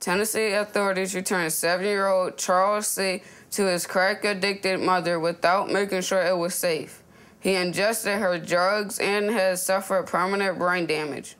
Tennessee authorities returned 7-year-old Charles C. to his crack-addicted mother without making sure it was safe. He ingested her drugs and has suffered permanent brain damage.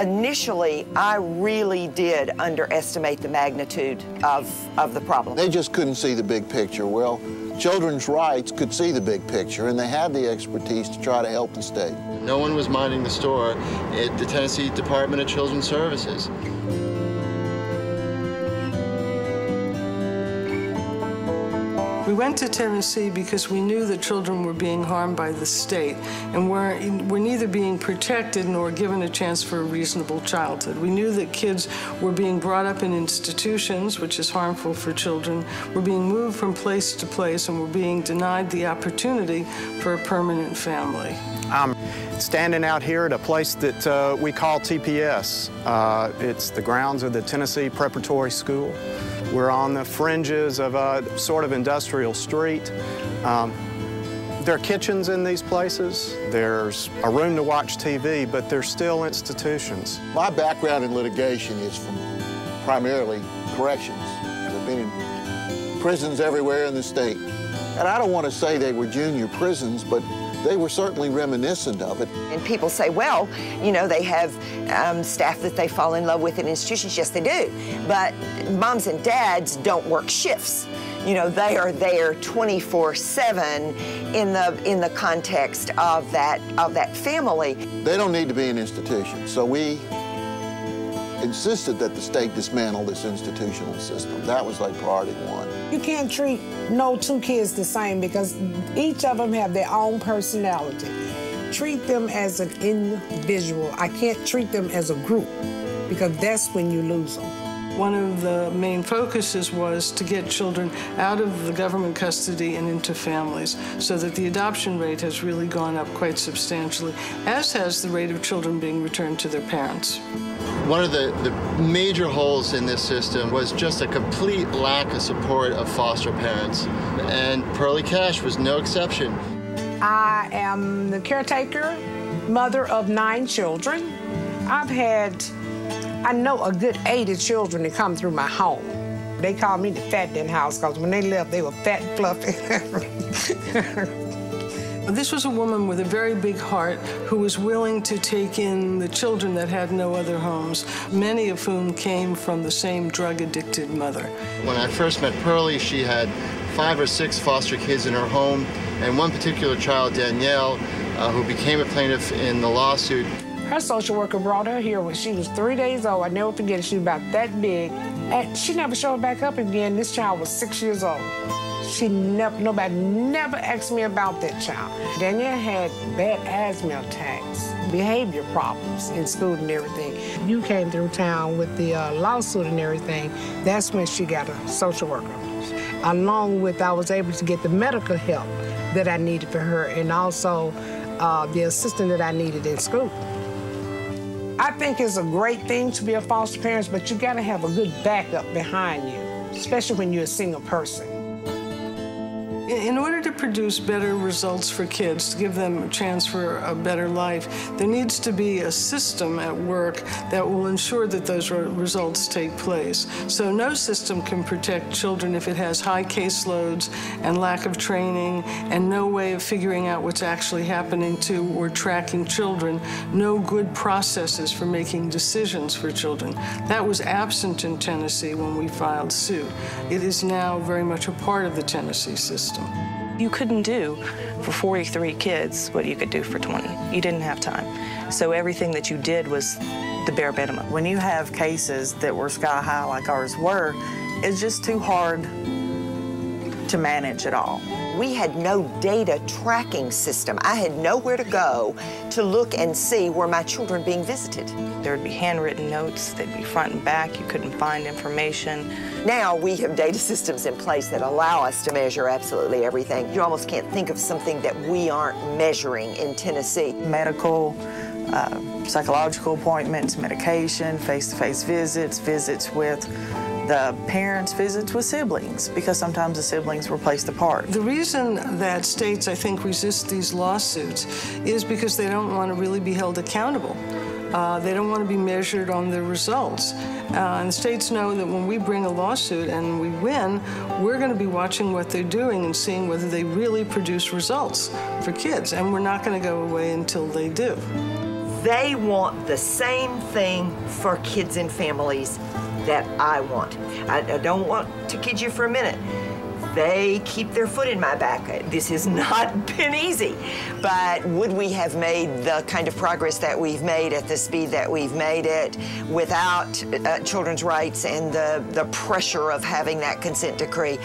Initially, I really did underestimate the magnitude of the problem. They just couldn't see the big picture. Well, Children's Rights could see the big picture, and they had the expertise to try to help the state. No one was minding the store at the Tennessee Department of Children's Services. We went to Tennessee because we knew that children were being harmed by the state and were neither being protected nor given a chance for a reasonable childhood. We knew that kids were being brought up in institutions, which is harmful for children, were being moved from place to place, and were being denied the opportunity for a permanent family. I'm standing out here at a place that we call TPS. It's the grounds of the Tennessee Preparatory School. We're on the fringes of a sort of industrial street. There are kitchens in these places. There's a room to watch TV, but they're still institutions. My background in litigation is from primarily corrections. I've been in prisons everywhere in the state. And I don't want to say they were junior prisons, but they were certainly reminiscent of it. And people say, well, you know, they have staff that they fall in love with in institutions. Yes, they do. But moms and dads don't work shifts. You know, they are there 24/7 in the context of that family. They don't need to be an institution. So we insisted that the state dismantle this institutional system. That was like priority one. You can't treat no two kids the same because each of them have their own personality. Treat them as an individual. I can't treat them as a group because that's when you lose them. One of the main focuses was to get children out of the government custody and into families, so that the adoption rate has really gone up quite substantially, as has the rate of children being returned to their parents. One of the major holes in this system was just a complete lack of support of foster parents, and Pearlie Cash was no exception. I am the caretaker, mother of 9 children. I've had, I know, a good 80 children that come through my home. They call me the fat in house because when they left, they were fat and fluffy. This was a woman with a very big heart who was willing to take in the children that had no other homes, many of whom came from the same drug-addicted mother. When I first met Pearlie, she had 5 or 6 foster kids in her home, and one particular child, Danielle, who became a plaintiff in the lawsuit. Her social worker brought her here when she was 3 days old. I never forget it. She was about that big. And she never showed back up again. This child was 6 years old. Nobody never asked me about that child. Danielle had bad asthma attacks, behavior problems in school and everything. You came through town with the lawsuit and everything. That's when she got a social worker. Along with, I was able to get the medical help that I needed for her, and also the assistant that I needed in school. I think it's a great thing to be a foster parent, but you gotta have a good backup behind you, especially when you're a single person. In order to produce better results for kids, to give them a chance for a better life, there needs to be a system at work that will ensure that those results take place. So no system can protect children if it has high caseloads and lack of training and no way of figuring out what's actually happening to or tracking children, no good processes for making decisions for children. That was absent in Tennessee when we filed suit. It is now very much a part of the Tennessee system. You couldn't do for 43 kids what you could do for 20. You didn't have time. So everything that you did was the bare minimum. When you have cases that were sky high like ours were, it's just too hard to manage it all. We had no data tracking system. I had nowhere to go to look and see were my children being visited. There would be handwritten notes, they'd be front and back, you couldn't find information. Now we have data systems in place that allow us to measure absolutely everything. You almost can't think of something that we aren't measuring in Tennessee. Medical, psychological appointments, medication, face-to-face visits, visits with the parents, visits with siblings, because sometimes the siblings were placed apart. The reason that states, I think, resist these lawsuits is because they don't want to really be held accountable. They don't want to be measured on their results. And states know that when we bring a lawsuit and we win, we're going to be watching what they're doing and seeing whether they really produce results for kids. And we're not going to go away until they do. They want the same thing for kids and families that I want. I don't want to kid you for a minute. They keep their foot in my back. This has not been easy, but would we have made the kind of progress that we've made at the speed that we've made it without children's rights and the pressure of having that consent decree?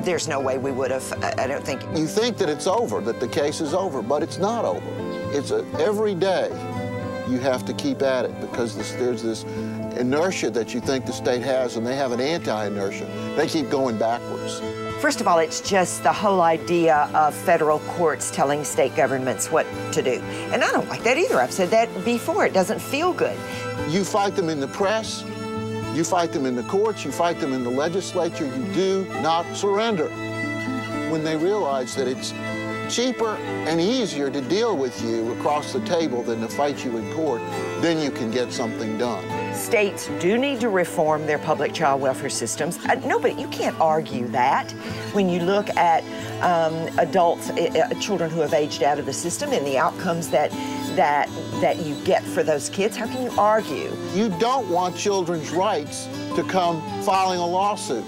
There's no way we would have, I don't think. You think that it's over, that the case is over, but it's not over. It's every day you have to keep at it because there's this inertia that you think the state has, and they have an anti-inertia. They keep going backwards. First of all, it's just the whole idea of federal courts telling state governments what to do. And I don't like that either. I've said that before. It doesn't feel good. You fight them in the press, you fight them in the courts, you fight them in the legislature. You do not surrender. When they realize that it's cheaper and easier to deal with you across the table than to fight you in court, then you can get something done. States do need to reform their public child welfare systems. Nobody, you can't argue that. When you look at adults, children who have aged out of the system and the outcomes that you get for those kids, how can you argue? You don't want children's rights to come filing a lawsuit.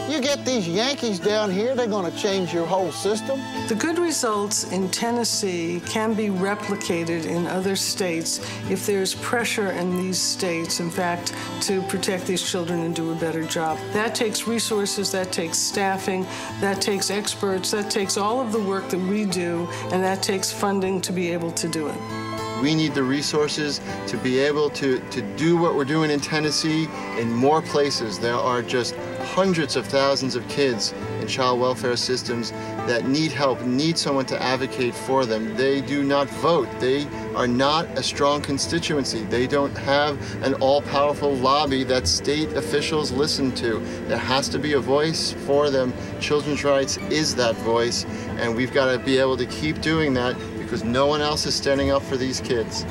You get these Yankees down here, they're going to change your whole system. The good results in Tennessee can be replicated in other states if there's pressure in these states, in fact, to protect these children and do a better job. That takes resources, that takes staffing, that takes experts, that takes all of the work that we do, and that takes funding to be able to do it. We need the resources to be able to do what we're doing in Tennessee in more places. There are just hundreds of thousands of kids in child welfare systems that need help, need someone to advocate for them. They do not vote. They are not a strong constituency. They don't have an all-powerful lobby that state officials listen to. There has to be a voice for them. Children's rights is that voice, and we've got to be able to keep doing that because no one else is standing up for these kids.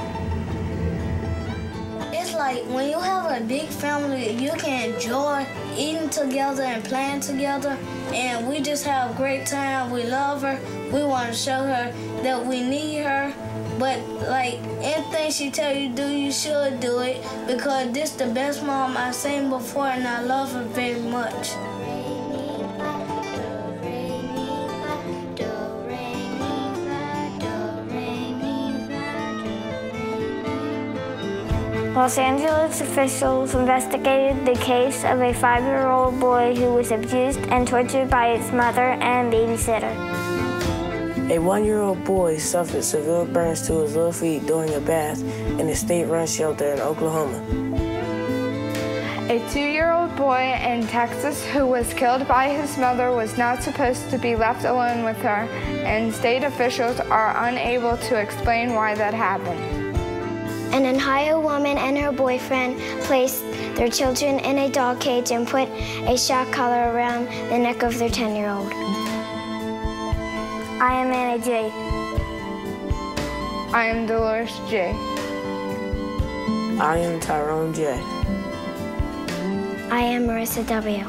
It's like when you have a big family, you can enjoy eating together and playing together, and we just have a great time. We love her. We want to show her that we need her, but like anything she tell you to do, you should do it because this the best mom I've seen before, and I love her very much. Los Angeles officials investigated the case of a 5-year-old boy who was abused and tortured by his mother and babysitter. A 1-year-old boy suffered severe burns to his little feet during a bath in a state-run shelter in Oklahoma. A 2-year-old boy in Texas who was killed by his mother was not supposed to be left alone with her, and state officials are unable to explain why that happened. An Ohio woman and her boyfriend placed their children in a dog cage and put a shock collar around the neck of their 10-year-old. I am Anna J. I am Dolores J. I am Tyrone J. I am Marissa W.